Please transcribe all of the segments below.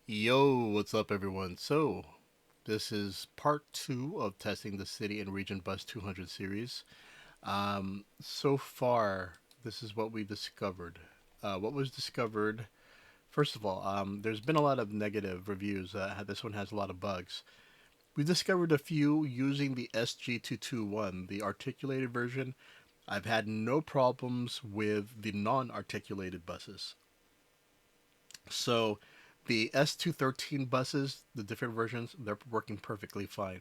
Yo, what's up, everyone? So, this is part two of testing the City and Region Bus 200 series. So far, this is what we discovered. What was discovered, first of all, there's been a lot of negative reviews. This one has a lot of bugs. We discovered a few using the SG221, the articulated version. I've had no problems with the non articulated buses. So the S213 buses, the different versions, they're working perfectly fine.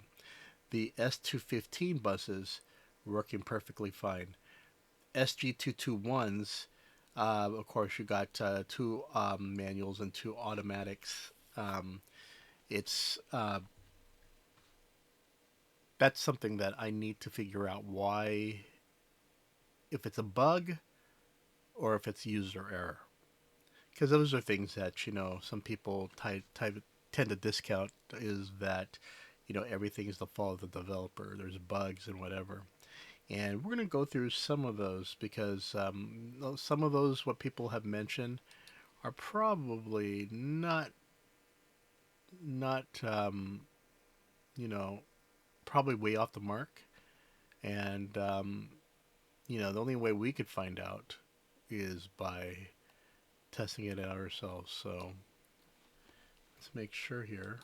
The S215 buses working perfectly fine. SG221s, of course, you got two manuals and two automatics. It's That's something that I need to figure out why, if it's a bug or if it's user error. Because those are things that some people tend to discount, is that everything is the fault of the developer. There's bugs and whatever, and we're going to go through some of those because some of those, what people have mentioned, are probably not you know probably way off the mark, and the only way we could find out is by testing it out ourselves. So let's make sure here.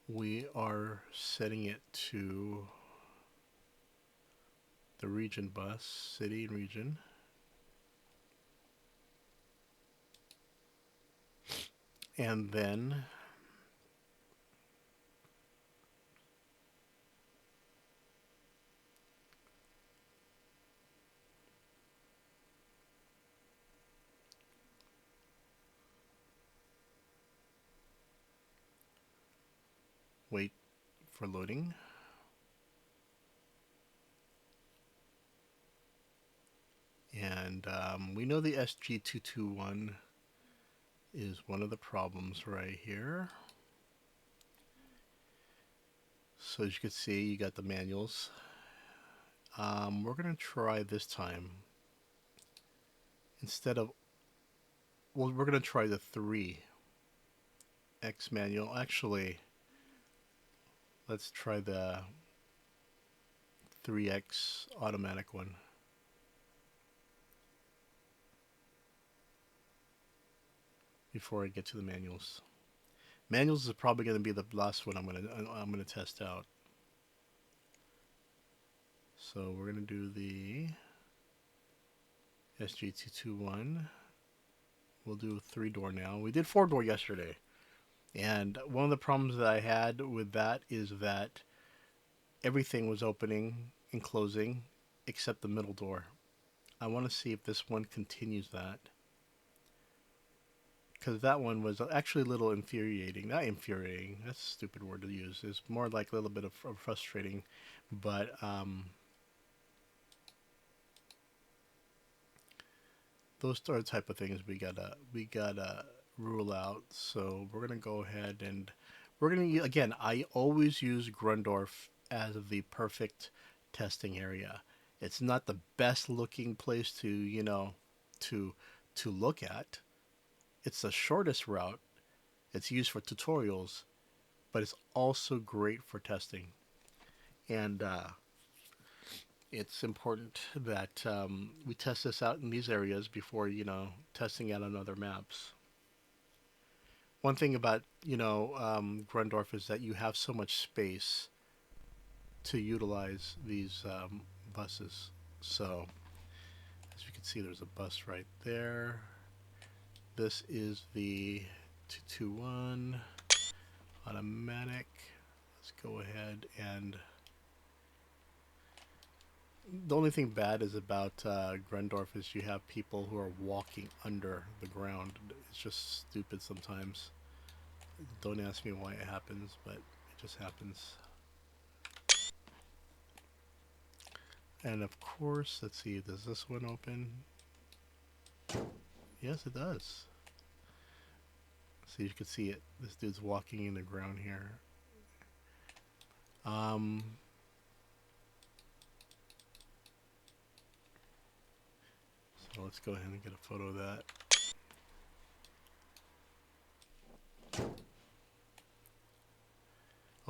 We are setting it to the region bus, city and region. And then wait for loading. And we know the SG221 is one of the problems right here. So as you can see, you got the manuals. We're going to try this time. Instead of, well, we're going to try the 3X manual. Actually, let's try the 3X automatic one. Before I get to the manuals. Manuals is probably going to be the last one I'm gonna test out. So we're going to do the SG221. We'll do a 3-door now. We did 4-door yesterday. And one of the problems that I had with that is that everything was opening and closing except the middle door. I want to see if this one continues that, because that one was actually a little infuriating. Not infuriating, that's a stupid word to use. It's more like a little bit of frustrating. But those are the type of things we gotta rule out. So we're gonna go ahead and we're gonna, again, I always use Grundorf as the perfect testing area. It's not the best looking place to to to look at. It's the shortest route. It's used for tutorials, but it's also great for testing. And it's important that we test this out in these areas before testing out on other maps. One thing about Grundorf is that you have so much space to utilize these buses. So as you can see, there's a bus right there. This is the 221 automatic. Let's go ahead, and the only thing bad is about Grendorf is you have people who are walking under the ground. It's just stupid sometimes. Don't ask me why it happens, but it just happens. And of course, let's see, does this one open? Yes, it does. So you can see it. This dude's walking in the ground here. Um, so let's go ahead and get a photo of that.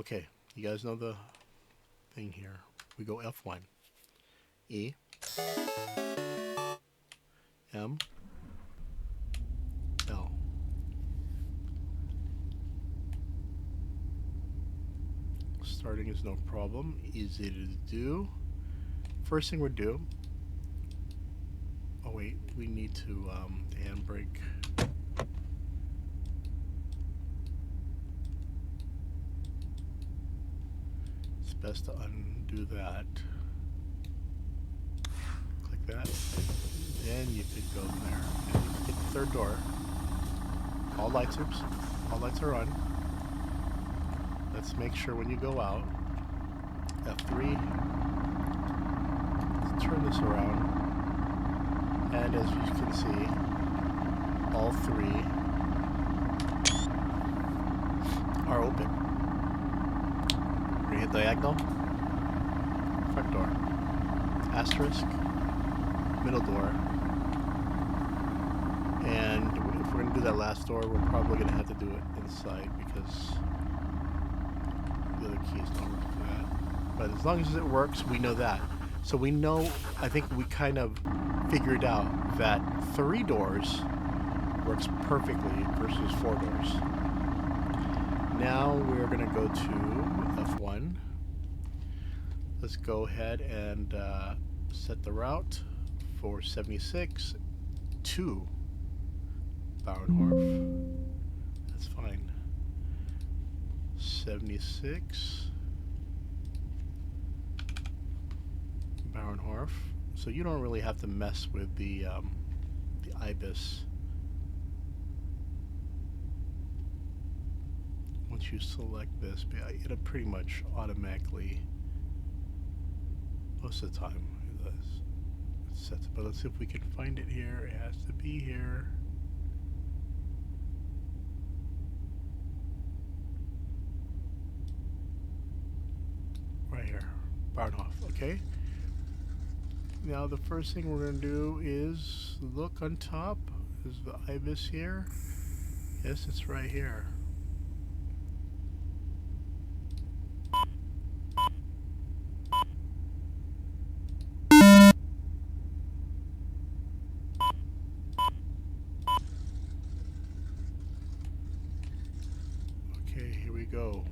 Okay, you guys know the thing here. We go F1, E, M, L. Starting is no problem, easy to do. First thing we do, oh wait, we need to handbrake. It's best to undo that. Click that, then you could go there. And you can get the third door. All lights are on. Let's make sure when you go out, F3, let's turn this around, and as you can see, all three are open. We're gonna hit diagonal, front door, asterisk, middle door, and if we're gonna do that last door, we're probably gonna have to do it inside because the other keys don't work for that. But as long as it works, we know that. So we know, I think we kind of figured out that 3 doors works perfectly versus 4 doors. Now we're going to go to F1. Let's go ahead and set the route for 76 to Bauernhof. That's fine. 76 Bauernhof. So you don't really have to mess with the IBIS. Once you select this, it'll pretty much automatically, most of the time it does. It sets it, but let's see if we can find it here. It has to be here. Right here, Bauernhof, okay? Now the first thing we're going to do is look on top. Is the IBIS here? Yes, it's right here. Okay, here we go.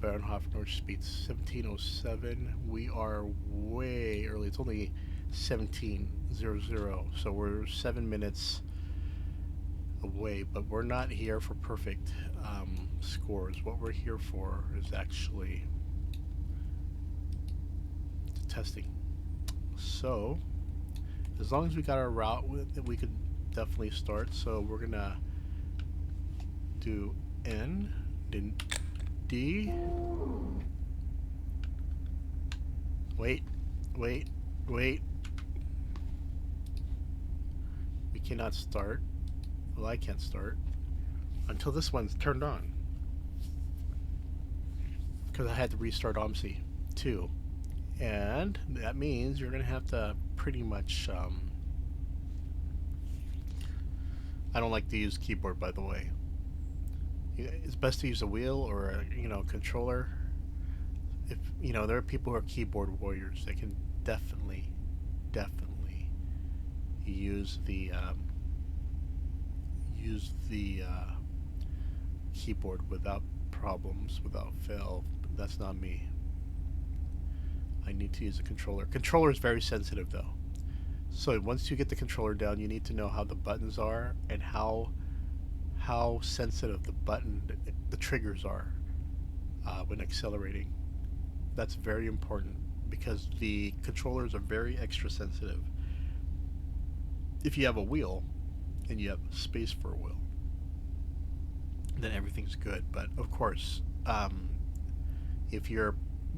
Bauernhof North Speed 1707. We are way early. It's only 17:00, so we're 7 minutes away. But we're not here for perfect scores. What we're here for is actually testing. So as long as we got our route, we could definitely start. So we're gonna do N, then D. Wait. We cannot start. Well, I can't start until this one's turned on. Because I had to restart Omsi too. And that means you're going to have to pretty much... I don't like to use keyboard, by the way. It's best to use a wheel or a controller. If there are people who are keyboard warriors, they can definitely use the keyboard without problems, without fail. That's not me. I need to use a controller. Controller is very sensitive though. So once you get the controller down, you need to know how the buttons are and how sensitive the triggers are when accelerating. That's very important because the controllers are very extra sensitive. If you have a wheel and you have space for a wheel, then everything's good. But of course, if you're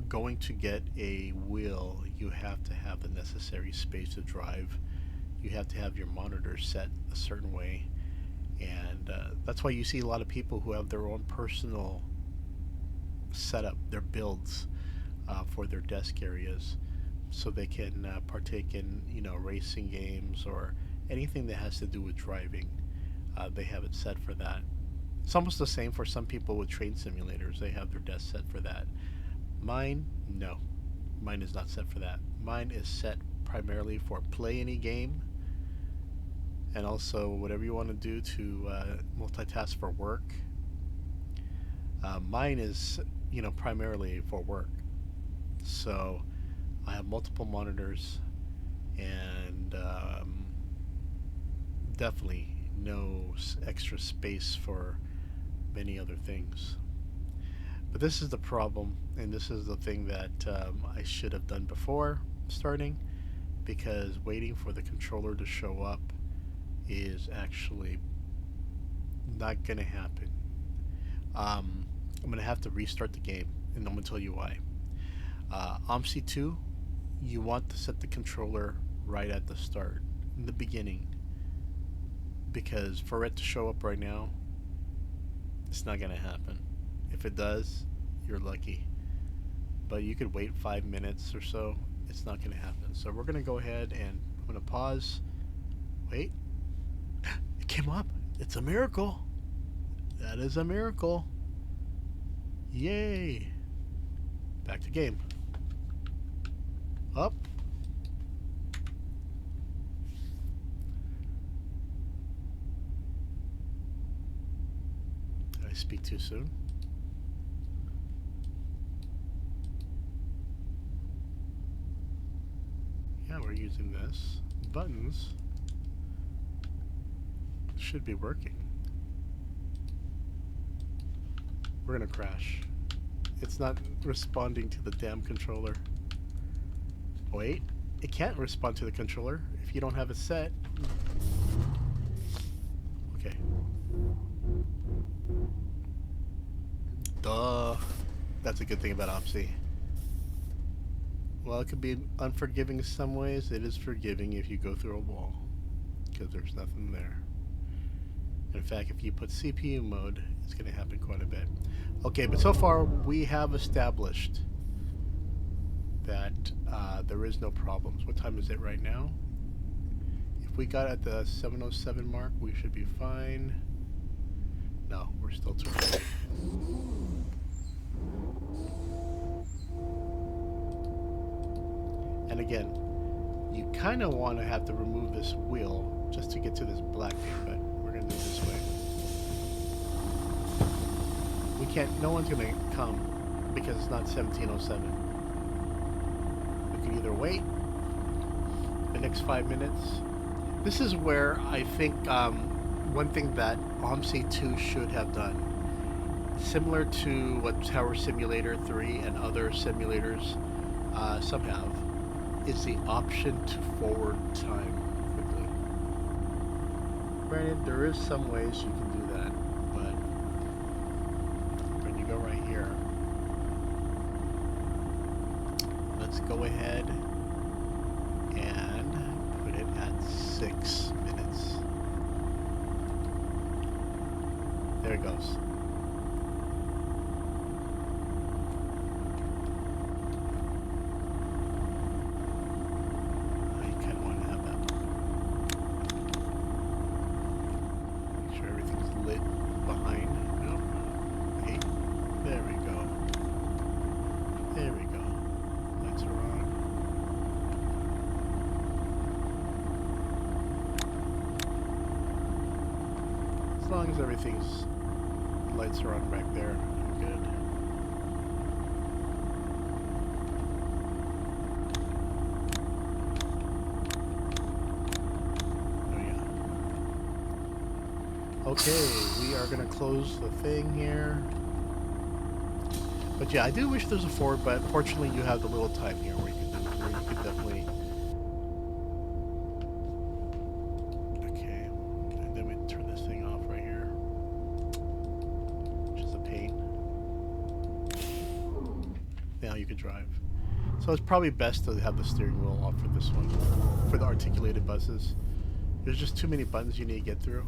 going to get a wheel, you have to have the necessary space to drive. You have to have your monitor set a certain way, and that's why you see a lot of people who have their own personal setup, their builds for their desk areas, so they can partake in racing games or anything that has to do with driving. They have it set for that. It's almost the same for some people with train simulators. They have their desk set for that. Mine, no. Mine is not set for that. Mine is set primarily for play any game, and also whatever you want to do to multitask for work. Mine is, primarily for work. So I have multiple monitors and definitely no extra space for many other things. But this is the problem, and this is the thing that I should have done before starting, because waiting for the controller to show up is actually not going to happen. I'm going to have to restart the game, and I'm going to tell you why. Omsi 2, you want to set the controller right at the start, in the beginning, because for it to show up right now, it's not going to happen. If it does, you're lucky. But you could wait 5 minutes or so. It's not going to happen. So we're going to go ahead and I'm going to pause. Wait. It came up. It's a miracle. That is a miracle. Yay. Back to game. Up. Did I speak too soon? Yeah, we're using this. Buttons should be working. We're gonna crash. It's not responding to the damn controller. Wait, it can't respond to the controller if you don't have it set. Okay. Duh. That's a good thing about Omsi. Well, it could be unforgiving in some ways. It is forgiving if you go through a wall, because there's nothing there. In fact, if you put CPU mode, it's going to happen quite a bit. Okay, but so far we have established that there is no problems. What time is it right now? If we got at the 7:07 mark, we should be fine. No, we're still too early. And again, you kind of want to have to remove this wheel just to get to this black thing, but we're going to do it this way. We can't, no one's going to come because it's not 17:07. We can either wait the next 5 minutes. This is where I think one thing that Omsi 2 should have done, similar to what Tower Simulator 3 and other simulators some have, is the option to forward time quickly. Granted, there is some ways you can do that, but when you go right here, let's go ahead and put it at 6 minutes. There it goes. As long as everything's lights are on back there, I'm good. Oh yeah. Okay, we are gonna close the thing here. But yeah, I do wish there's a forward, but fortunately you have the little time here where you can definitely. Now you can drive. So it's probably best to have the steering wheel off for this one, for the articulated buses. There's just too many buttons you need to get through.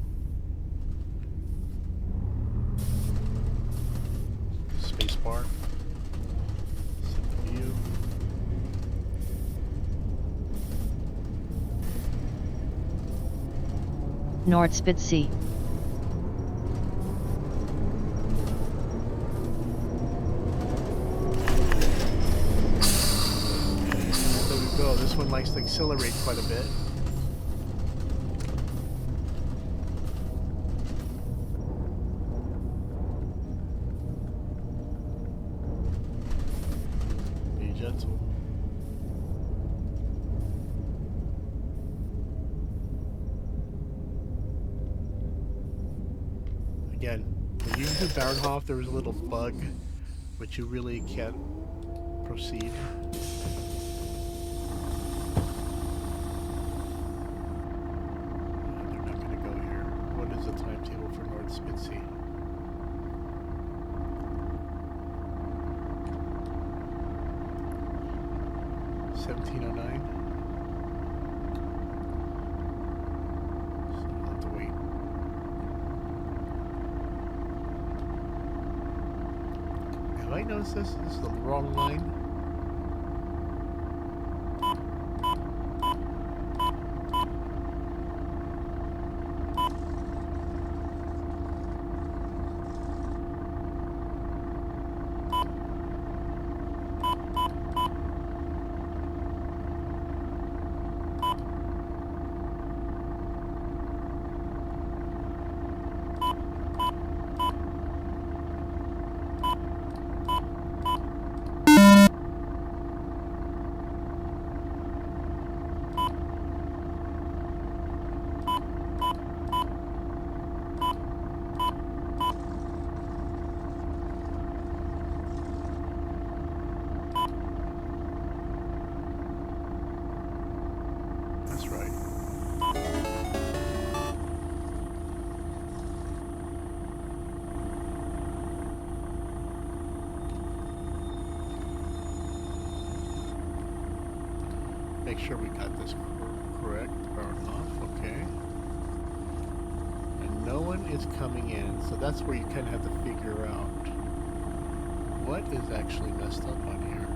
Space bar. Set the view. Nordspitze. this one likes to accelerate quite a bit. Be gentle. Again, when you do Baronhof, there was a little bug, which you really can't proceed. They're not going to go here. What is the timetable for North Spitzy? $17:09. So I'll have to wait. Have I noticed this? This is the wrong line. That's right. Make sure we got this correct. Burn off, okay. And no one is coming in, so that's where you kind of have to figure out what is actually messed up on here.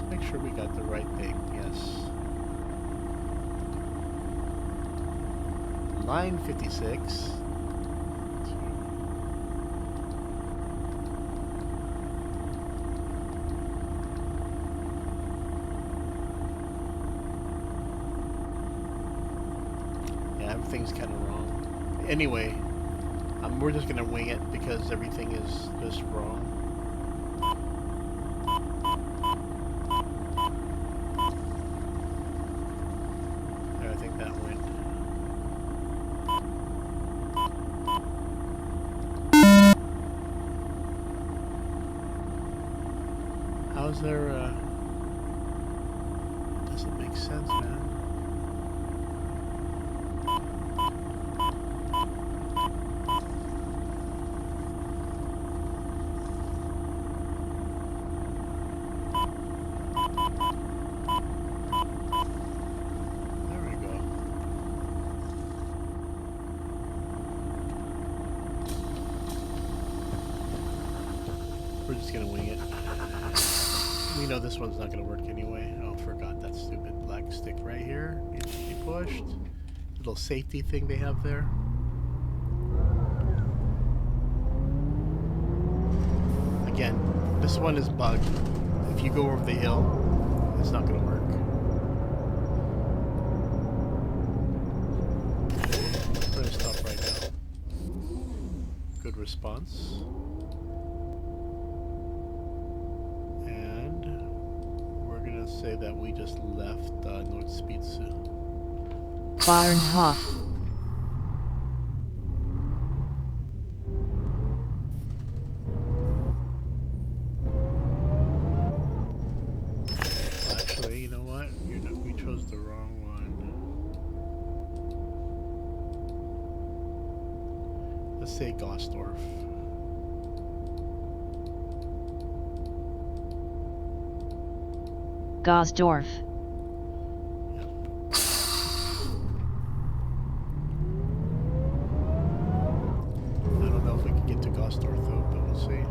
Make sure we got the right thing, yes. Line 56. Yeah, everything's kind of wrong. Anyway, we're just gonna wing it because everything is just wrong. How's there, doesn't make sense, man. There we go. We're just gonna wing it. We know this one's not going to work anyway. Oh, forgot that stupid black stick right here needs to be pushed. Little safety thing they have there. Again, this one is bugged. If you go over the hill, it's not going to work. We're going to stop right now. Good response. Say that we just left North Spitze. Baronhof. Actually, you know what? We chose the wrong one. Let's say Gosdorf. Gosdorf. I don't know if we can get to Gosdorf though, but we'll see.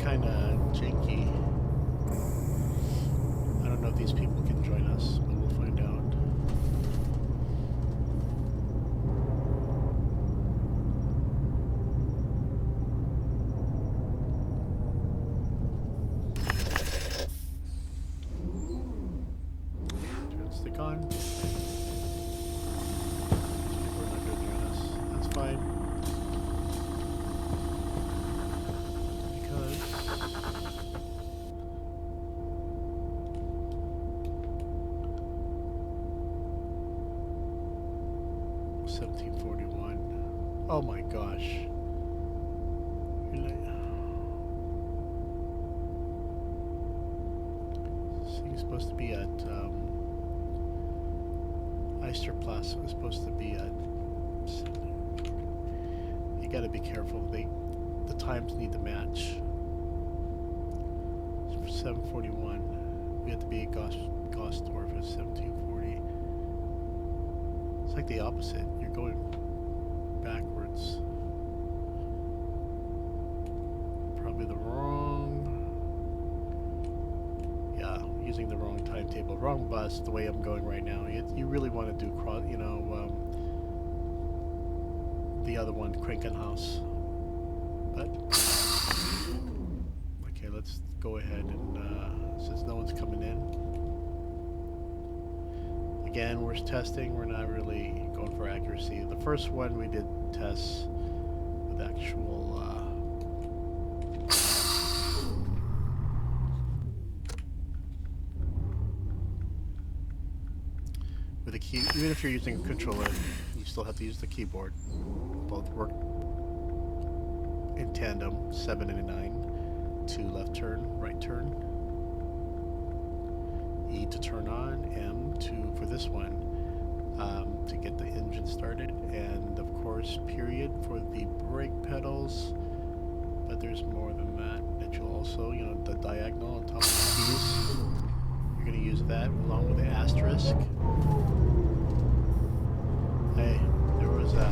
kind of janky. I don't know if these people can join us, but we'll find out. Turn stick on. People are not going to join us. That's fine. Because 1741. Oh my gosh. So you're supposed to be at Eisterplatz was supposed to be at. You gotta be careful. The times need to match. For 741, we have to be at Gosdorf at 1740. It's like the opposite. You're going backwards. Probably the wrong. Yeah, using the wrong timetable, wrong bus. The way I'm going right now, you really want to do the other one, Krankenhaus. But okay, let's go ahead and since no one's coming in. Again, we're testing. We're not really going for accuracy. The first one we did tests with actual. With a key, even if you're using a controller, you still have to use the keyboard. Both work in tandem. 7 and a 9. 2 left turn, right turn. E to turn on, M to for this one to get the engine started, and of course period for the brake pedals. But there's more than that you'll also, the diagonal on top of the keys. You're going to use that along with the asterisk. Hey, there was a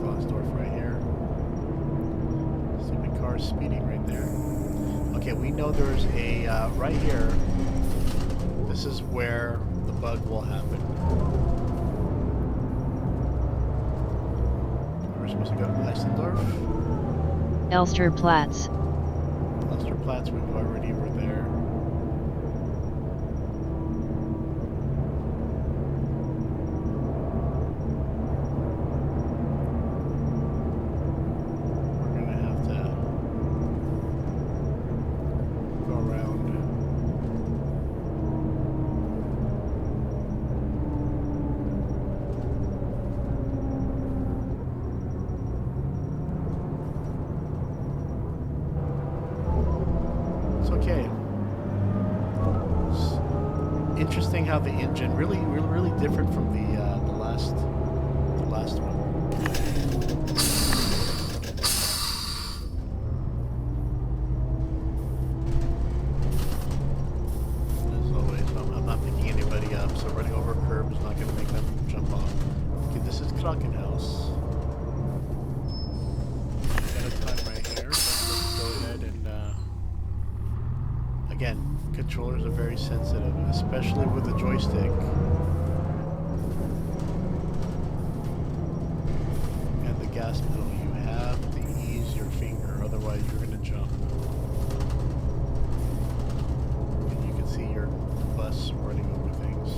Gosdorf right here. Stupid car speeding right there. Okay, we know there's a right here. This is where the bug will happen. We're supposed to go to Eisendorf. Elsterplatz. Elsterplatz, we already were there. Okay. It's interesting how the engine really different from the last one. As always, I'm not picking anybody up, so running over a curb is not going to make them jump off. Okay, this is Krankenhaus. Got a time right here. Let's go ahead and. Again, controllers are very sensitive, especially with the joystick. And the gas pedal, you have to ease your finger, otherwise you're going to jump. And you can see your bus running over things.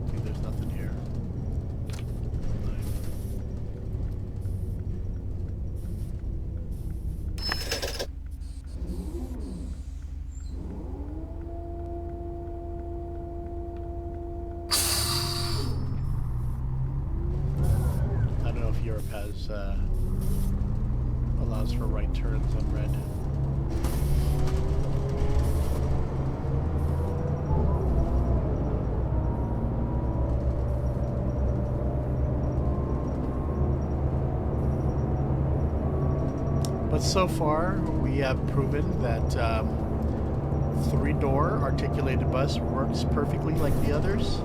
Okay, there's nothing here. Europe has allows for right turns on red. But so far, we have proven that 3-door articulated bus works perfectly like the others.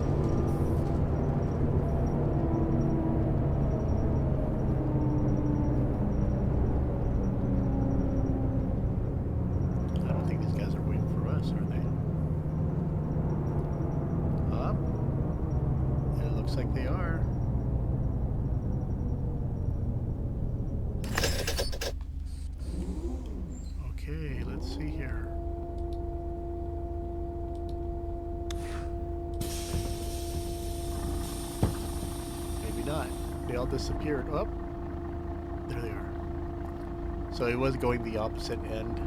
all disappeared. Oh, there they are. So it was going the opposite end.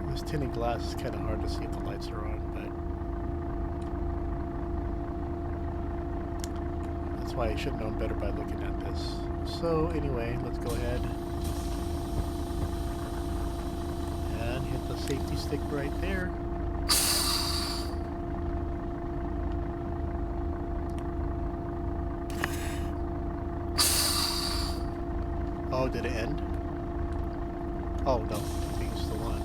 This tinted glass is kind of hard to see if the lights are on, but that's why I should have known better by looking at this. So anyway, let's go ahead and hit the safety stick right there. Oh, did it end? Oh no, I think it's still on.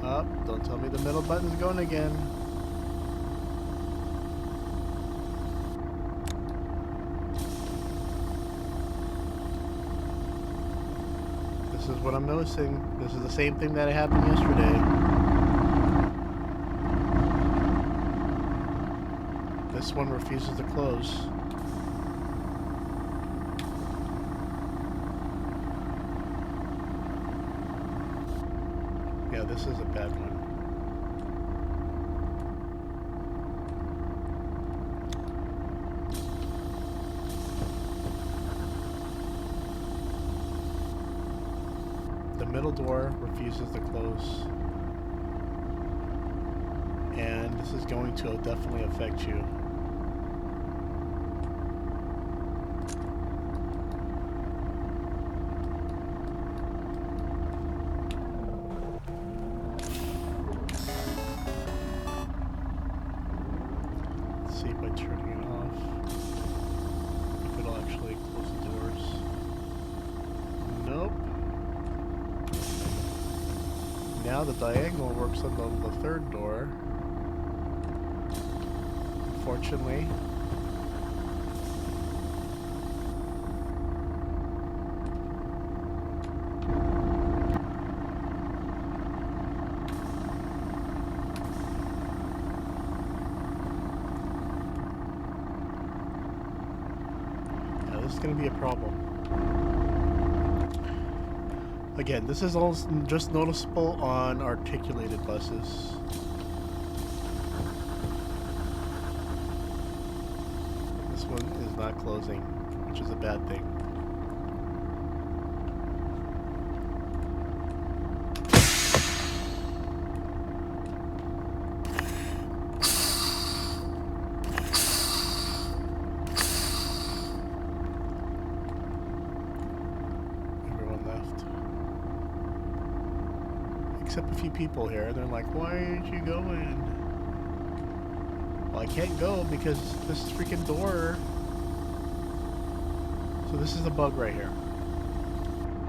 Oh, don't tell me the middle button's going again. This is what I'm noticing. This is the same thing that happened yesterday. This one refuses to close. Yeah, this is a bad one. The middle door refuses to close. And this is going to definitely affect you. See by turning it off if it'll actually close the doors. Nope. Now the diagonal works on the third door. Unfortunately. This is going to be a problem. Again, this is all just noticeable on articulated buses. This one is not closing, which is a bad thing. Except a few people here. They're like, why aren't you going? Well, I can't go because this freaking door. So this is the bug right here.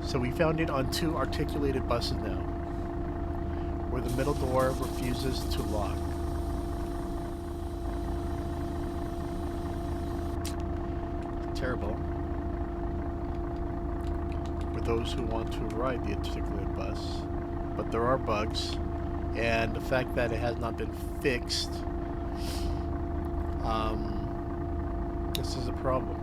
So we found it on 2 articulated buses now, where the middle door refuses to lock. Terrible. For those who want to ride the articulated bus. But there are bugs, and the fact that it has not been fixed, this is a problem.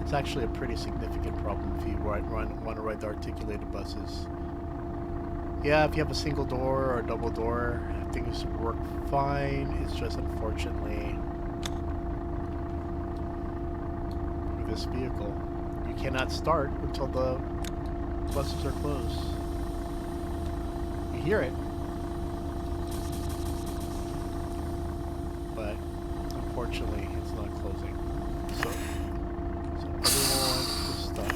It's actually a pretty significant problem if you want to ride the articulated buses. Yeah, if you have a single door or a double door, things work fine. It's just unfortunately with this vehicle, you cannot start until the buses are closed. You hear it, but unfortunately it's not closing. So everyone is stuck.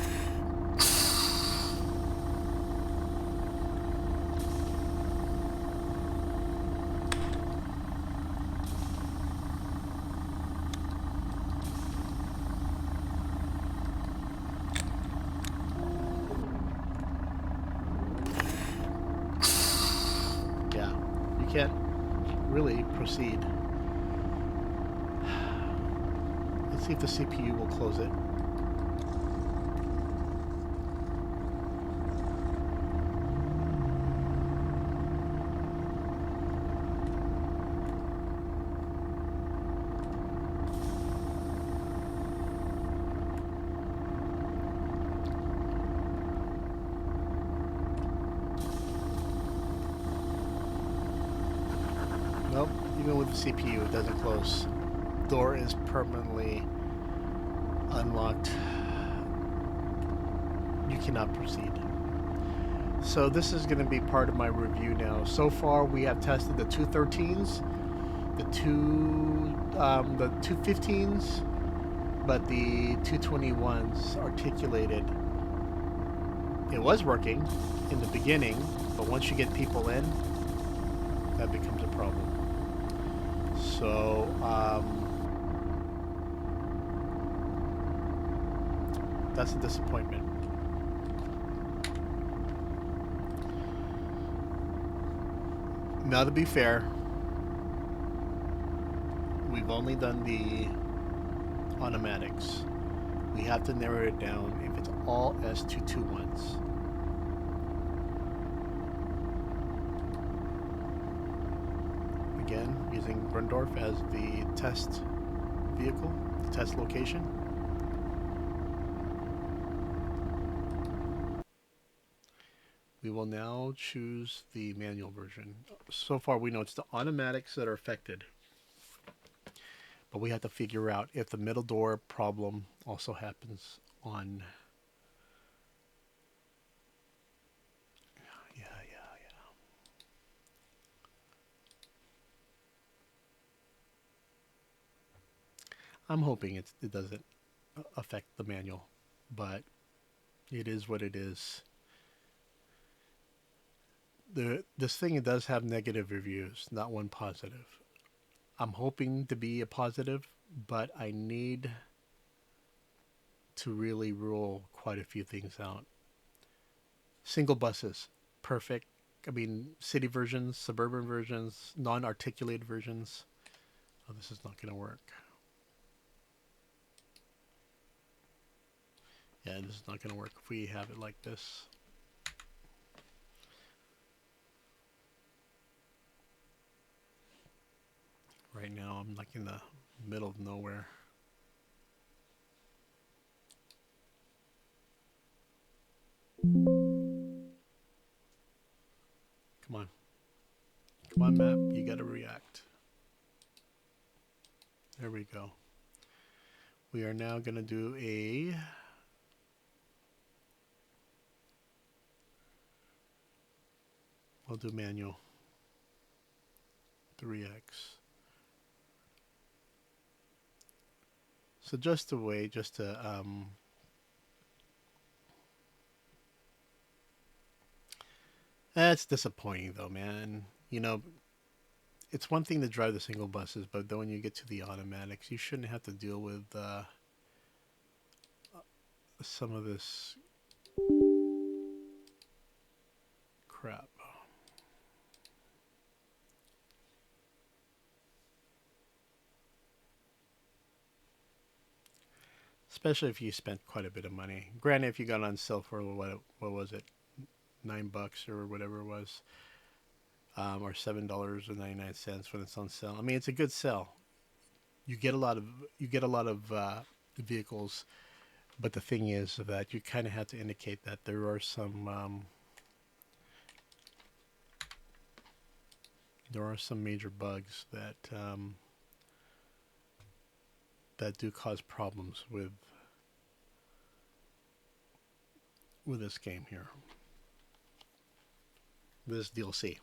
Can't really proceed. Let's see if the CPU will close it. even with the CPU, it doesn't close. Door is permanently unlocked. You cannot proceed. So this is going to be part of my review now. So far, we have tested the 213s, the 215s, but the 221s articulated. It was working in the beginning, but once you get people in, that becomes a problem. So that's a disappointment. Now, to be fair, we've only done the automatics. We have to narrow it down if it's all S221s. Again, using Grundorf as the test vehicle, the test location. We will now choose the manual version. So far, we know it's the automatics that are affected. But we have to figure out if the middle door problem also happens on... Yeah. I'm hoping it doesn't affect the manual, but it is what it is. This thing, it does have negative reviews, not one positive. I'm hoping to be a positive, but I need to really rule quite a few things out. Single buses, perfect. I mean, city versions, suburban versions, non-articulated versions. Oh, this is not going to work. Yeah, this is not going to work if we have it like this. Right now, I'm like in the middle of nowhere. Come on. Come on, map. You got to react. There we go. We are now going to do a... We'll do manual. 3x. So just a way, just to... That's disappointing though, man. You know, it's one thing to drive the single buses, but then when you get to the automatics, you shouldn't have to deal with some of this crap. Especially if you spent quite a bit of money. Granted, if you got on sale for what was it, $9 or whatever it was, or $7.99 when it's on sale. I mean, it's a good sell. You get a lot of vehicles, but the thing is that you kind of have to indicate that there are some major bugs that that do cause problems with this game here, this DLC.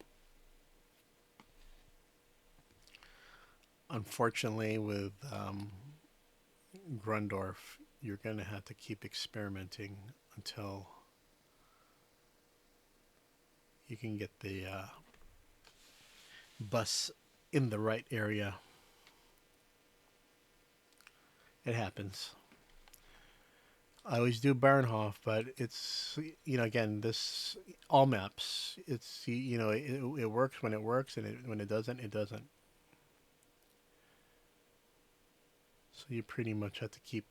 Unfortunately, with Grundorf, you're going to have to keep experimenting until you can get the bus in the right area. It happens. I always do Baronhof, but it's, you know, again, this all maps. It's, you know, it works when it works, and when it doesn't, it doesn't. So you pretty much have to keep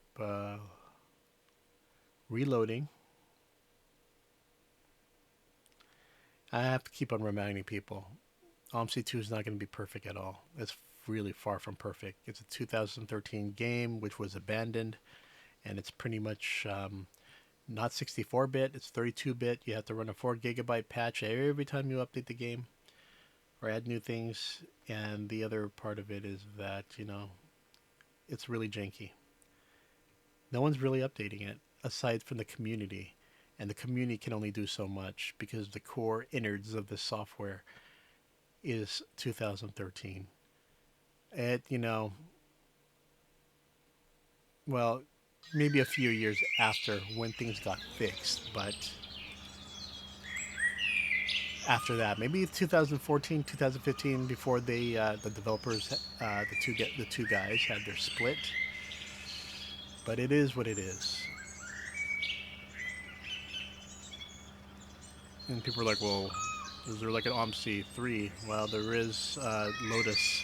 reloading. I have to keep on reminding people. Omsi 2 is not going to be perfect at all. It's really far from perfect. It's a 2013 game which was abandoned, and it's pretty much not 64-bit. It's 32-bit. You have to run a 4 GB patch every time you update the game. or add new things. And the other part of it is that, it's really janky. No one's really updating it aside from the community. And the community can only do so much because the core innards of the software is 2013. It, well, maybe a few years after when things got fixed, but after that, maybe 2014, 2015, before the developers, the two guys had their split. But it is what it is. And people are like, well, is there like an Omsi 3? Well, there is Lotus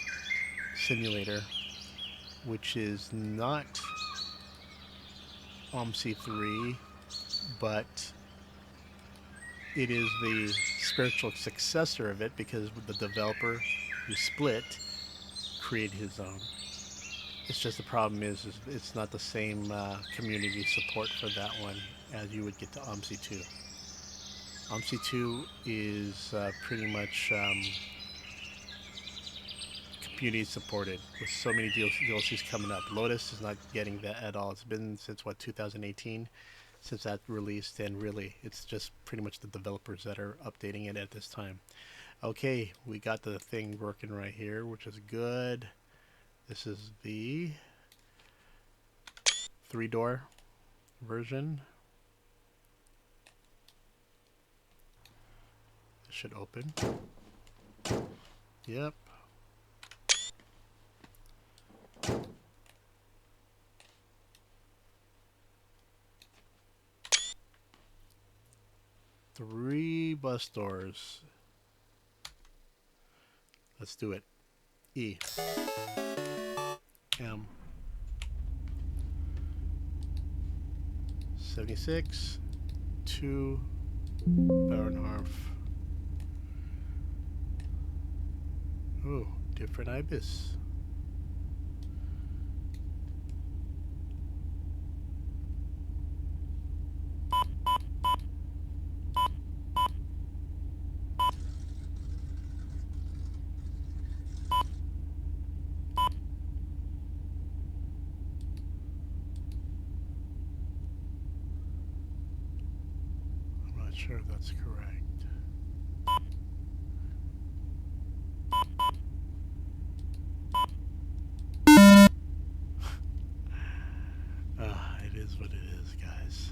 Simulator, which is not Omsi 3, but it is the spiritual successor of it because the developer who split created his own. It's just the problem is it's not the same community support for that one as you would get to Omsi 2. Omsi 2 is pretty much community supported with so many DLCs coming up. Lotus is not getting that at all. It's been since, 2018 since that released, and really it's just pretty much the developers that are updating it at this time. Okay, we got the thing working right here, which is good. This is the 3-door version. It should open. Yep. Three bus doors. Let's do it. E. M. 76. 2. Baronharf. Oh, different ibis. I'm not sure if that's correct. It is what it is, guys.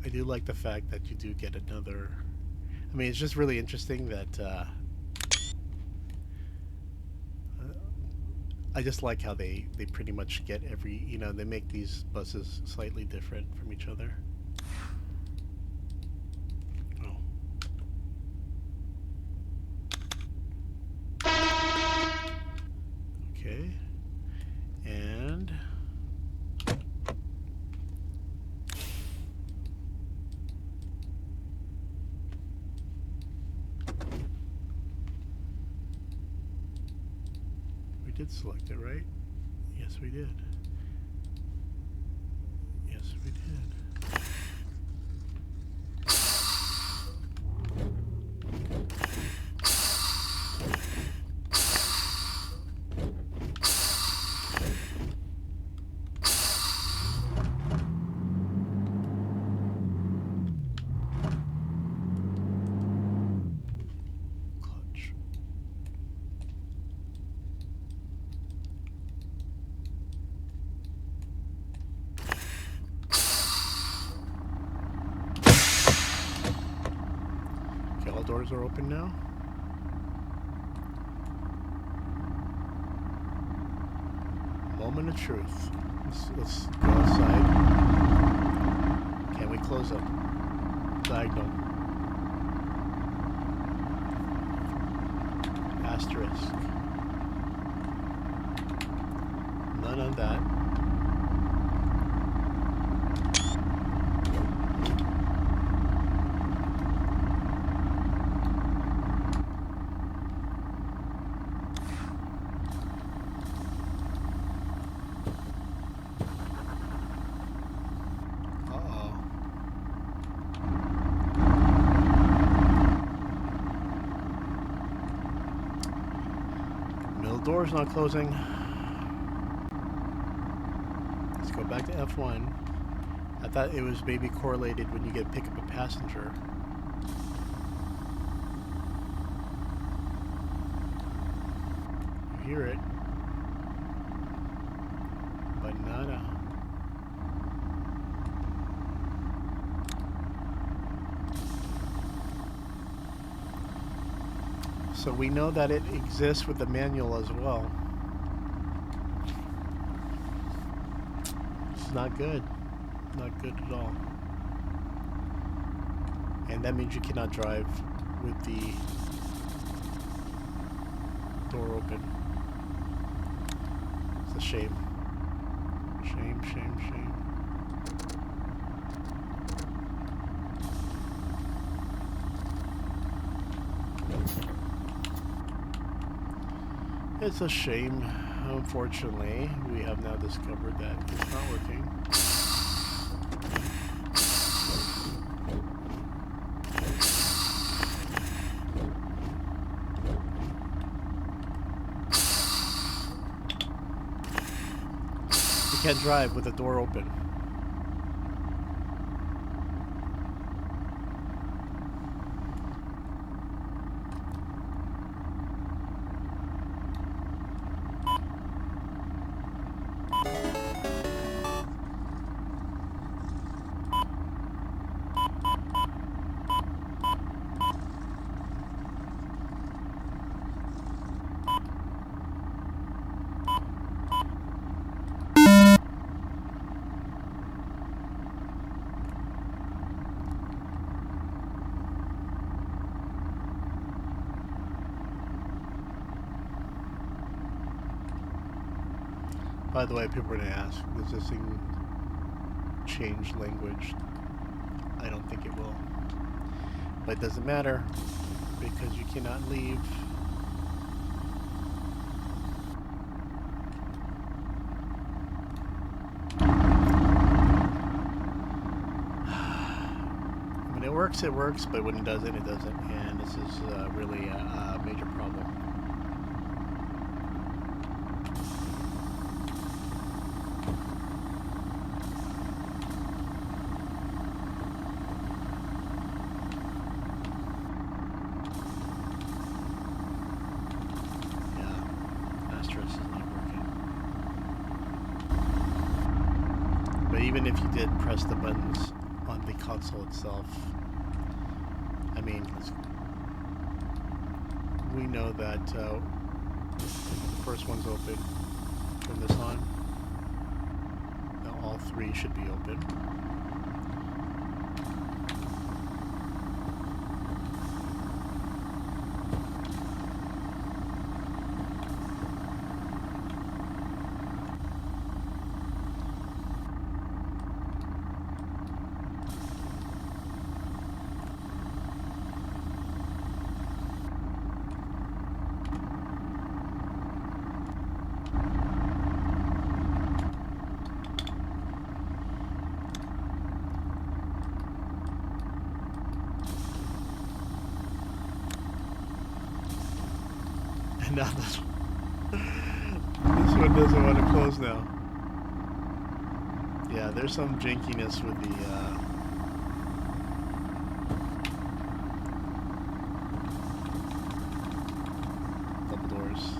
I do like the fact that you do get another... I mean, it's just really interesting that... I just like how they pretty much get every... they make these buses slightly different from each other. Oh. Okay. And... we did select it, right? Yes, we did. Yes, we did. Clutch. Okay, all doors are open now. Moment of truth. Let's go outside. Can we close up? Diagonal. Asterisk. None on that. the door's not closing. Let's go back to F1. I thought it was maybe correlated when you get pick up a passenger. You hear it, but nada. So we know that it exists with the manual as well. It's not good. Not good at all. And that means you cannot drive with the door open. It's a shame. Shame, shame, shame. It's a shame. Unfortunately, we have now discovered that it's not working. You can't drive with the door open. By the way, people are going to ask, does this thing change language? I don't think it will. But it doesn't matter, because you cannot leave. When it works, but when it doesn't, it doesn't. And this is really a major problem. Even if you did press the buttons on the console itself, I mean, we know that the first one's open. Turn this on. Now all three should be open. Now this one doesn't want to close now. Yeah, there's some jankiness with the double doors.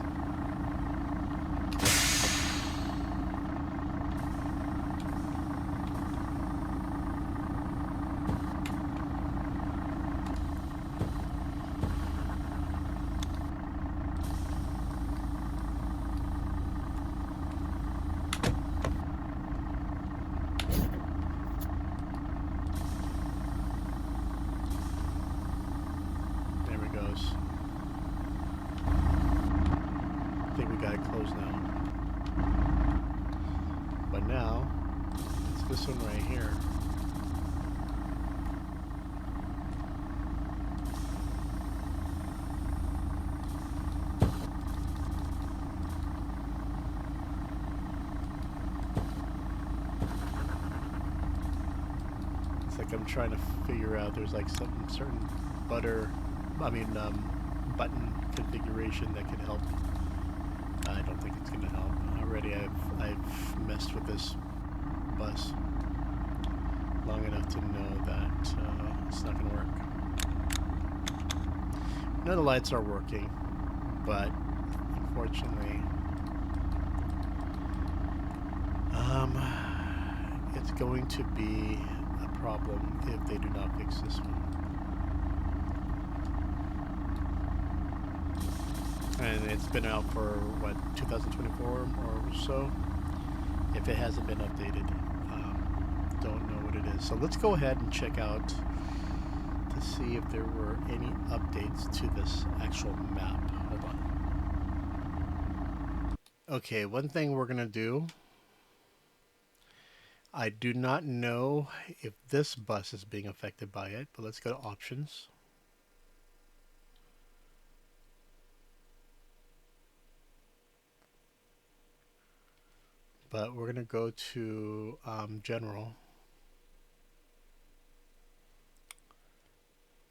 I think we got it closed now. But now, it's this one right here. It's like I'm trying to figure out, there's like some certain button configuration that can help I don't think it's gonna help. Already I've messed with this bus long enough to know that it's not gonna work. None of the lights are working, but unfortunately, it's going to be a problem if they do not fix this one. And it's been out for what, 2024 or so. If it hasn't been updated, don't know what it is. So let's go ahead and check out to see if there were any updates to this actual map. Hold on. Okay, one thing we're gonna do. I do not know if this bus is being affected by it, but let's go to options. But we're gonna go to general.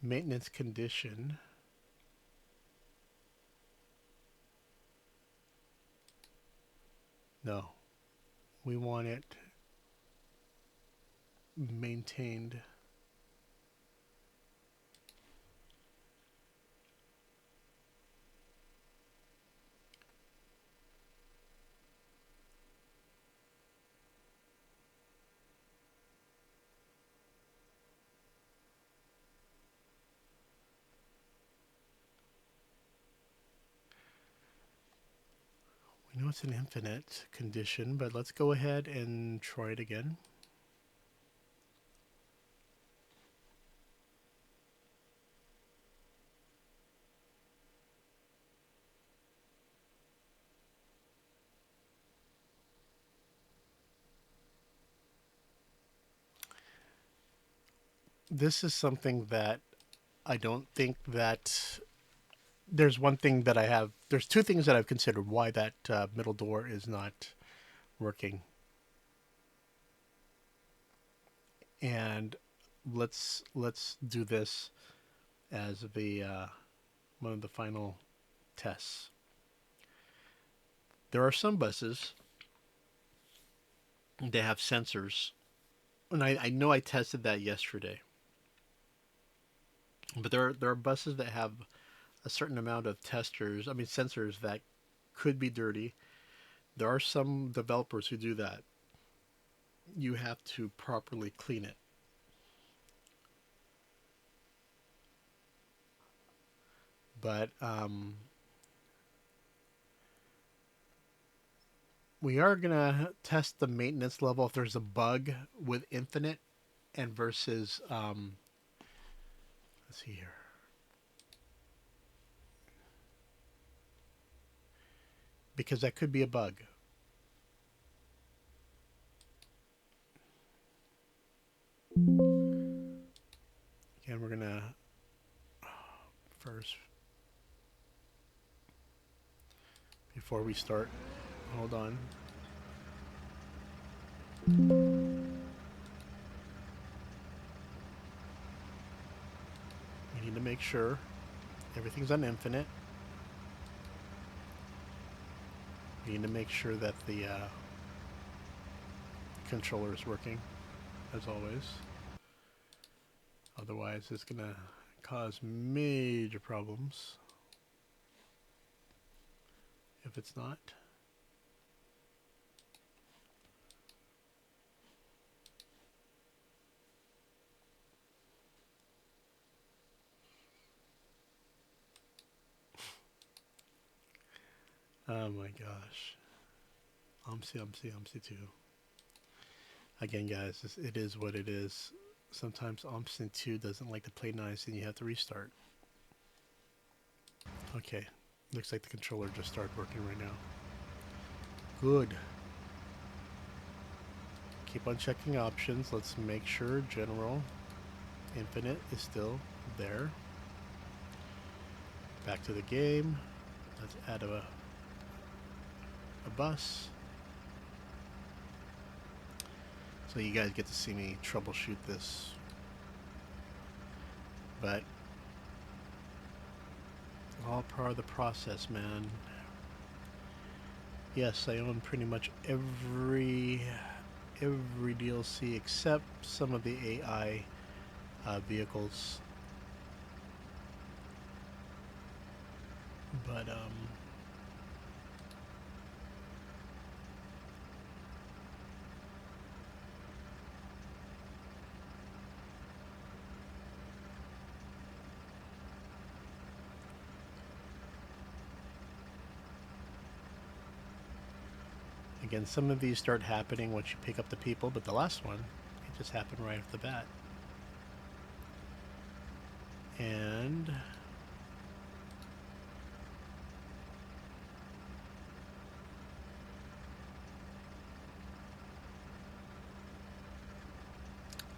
Maintenance condition. No, we want it maintained. We know it's an infinite condition, but let's go ahead and try it again. This is something that I don't think that there's one thing that I have. There's two things that I've considered why that middle door is not working. And let's do this as the one of the final tests. There are some buses they have sensors, and I know I tested that yesterday. But there are buses that have a certain amount of sensors that could be dirty. There are some developers who do that. You have to properly clean it. But we are gonna test the maintenance level if there's a bug with infinite and versus let's see here. Because that could be a bug. Again, we're gonna first, before we start, hold on. We need to make sure everything's on infinite. We need to make sure that the controller is working, as always. Otherwise, it's gonna cause major problems if it's not. Oh my gosh. Omsi 2. Again, guys, it is what it is. Sometimes Omsi 2 doesn't like to play nice and you have to restart. Okay, looks like the controller just started working right now. Good. Keep on checking options. Let's make sure general infinite is still there. Back to the game. Let's add a bus. So you guys get to see me troubleshoot this. But all part of the process, man. Yes, I own pretty much every DLC except some of the AI vehicles. But again, some of these start happening once you pick up the people, but the last one, it just happened right off the bat. And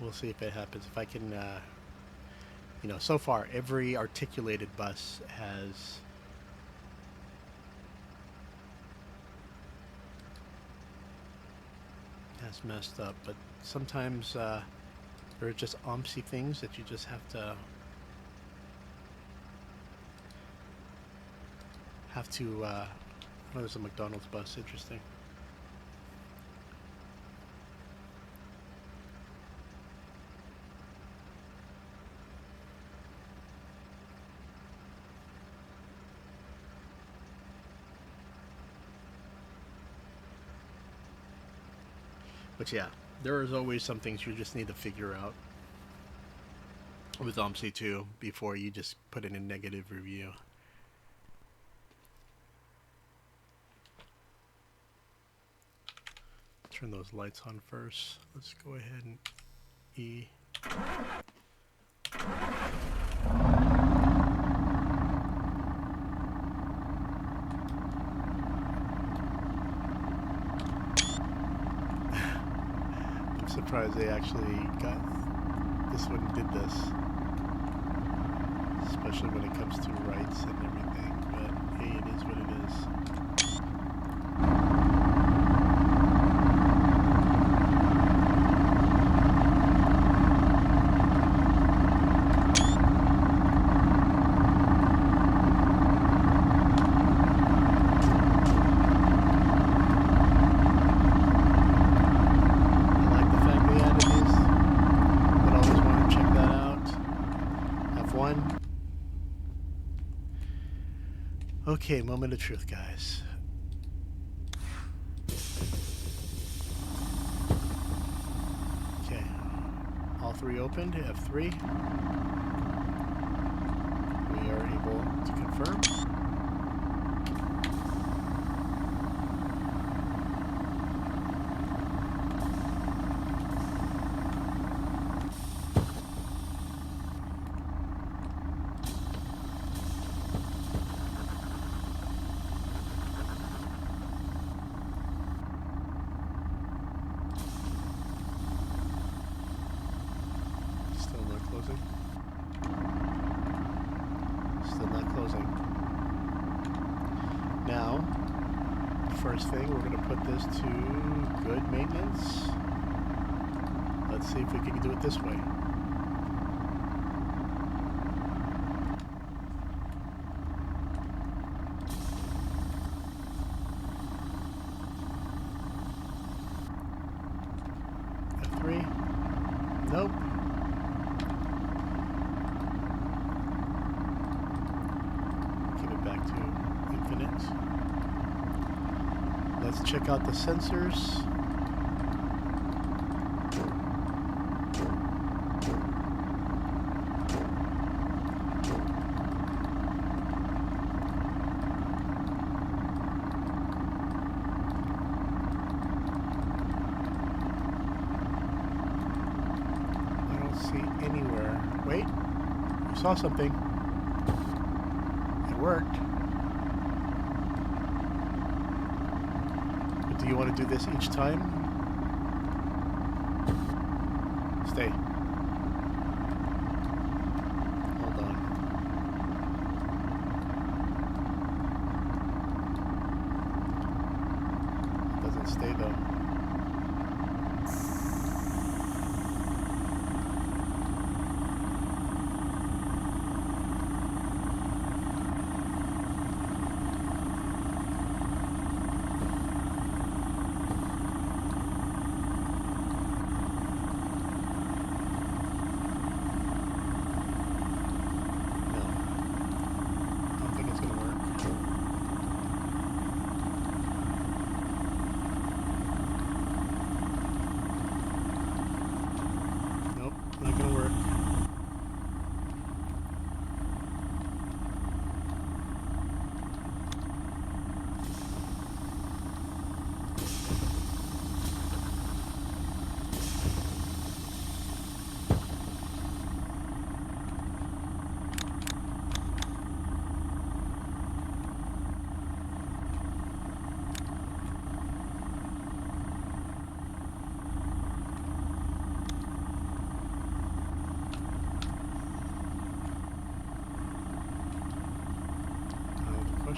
we'll see if it happens. If I can, you know, so far every articulated bus has messed up, but sometimes there are just Omsi things that you just have to oh, there's a McDonald's bus. Interesting. But yeah, there is always some things you just need to figure out with Omsi 2 before you just put in a negative review. Turn those lights on first. Let's go ahead and E. I'm surprised they actually got this one did this. Especially when it comes to rights and everything. But hey, it is what it is. Okay, moment of truth, guys. Okay, all three opened, F3. We are able to confirm. Still not closing. Now, first thing, we're going to put this to good maintenance. Let's see if we can do it this way. F3. Nope. Let's check out the sensors. I don't see anywhere. Wait, I saw something. It worked. Do you want to do this each time? Stay. Hold on. It doesn't stay though.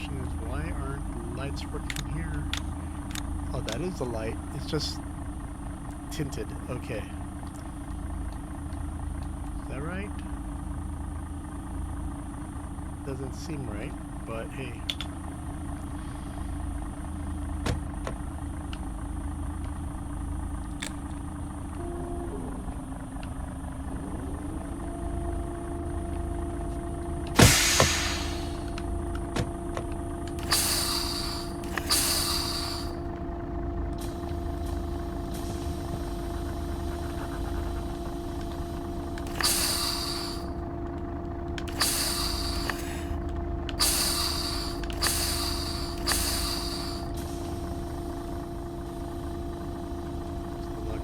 question is, why aren't lights working here? Oh, that is the light. It's just tinted. Okay. Is that right? Doesn't seem right, but hey.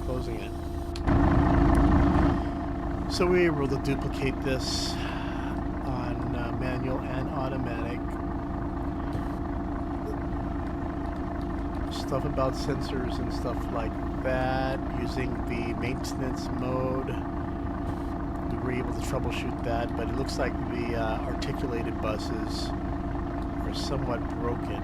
Closing it. So we were able to duplicate this on manual and automatic. Stuff about sensors and stuff like that, using the maintenance mode. We were able to troubleshoot that, but it looks like the articulated buses are somewhat broken.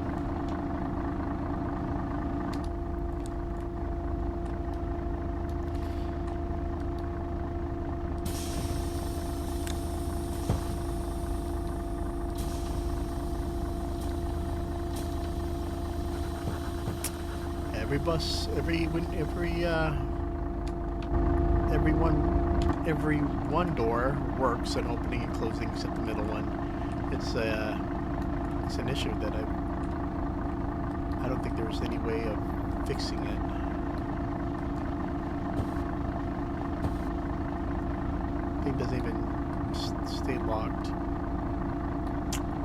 Every one door works and opening and closing except the middle one. It's an issue that I don't think there's any way of fixing it. Thing doesn't even stay locked.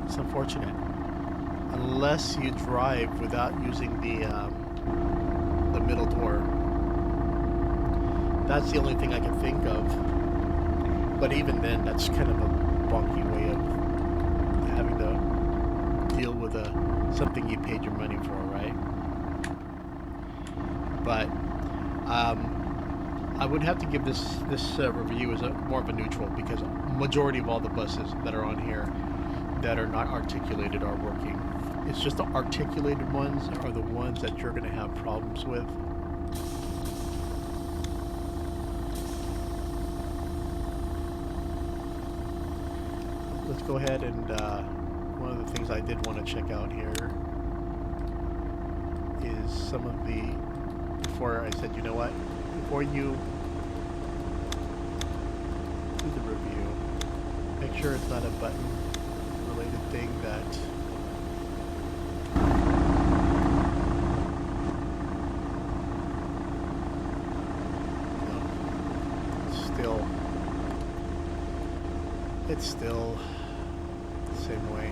It's unfortunate. Unless you drive without using the middle door. That's the only thing I can think of. But even then, that's kind of a bonky way of having to deal with something you paid your money for, right? But I would have to give this review as more of a neutral, because majority of all the buses that are on here that are not articulated are working. It's just the articulated ones are the ones that you're going to have problems with. Let's go ahead and one of the things I did want to check out here is some of the, before I said, you know what, before you do the review, make sure it's not a button related thing that it's still the same way.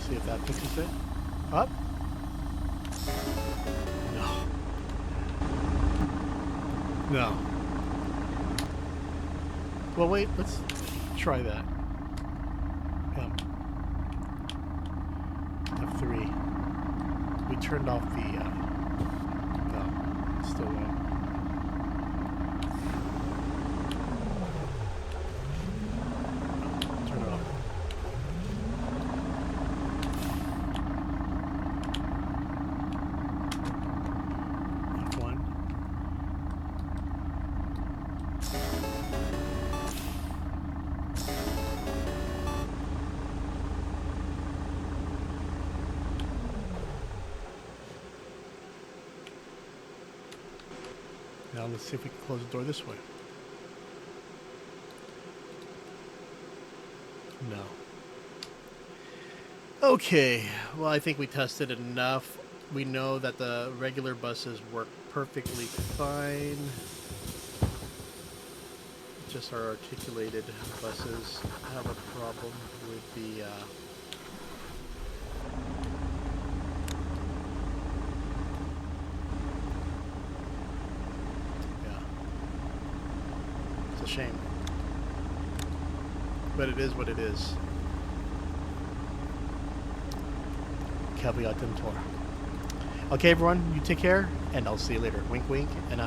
See if that fixes it. Up? No. No. Well, wait, let's try that. F3. We turned off the, no, still won't. Turn it off. F1. Now let's see if we can close the door this way. No. Okay, well, I think we tested enough. We know that the regular buses work perfectly fine. Just our articulated buses have a problem with the yeah. It's a shame. But it is what it is. Caveat emptor. Okay, everyone, you take care, and I'll see you later. Wink, wink, and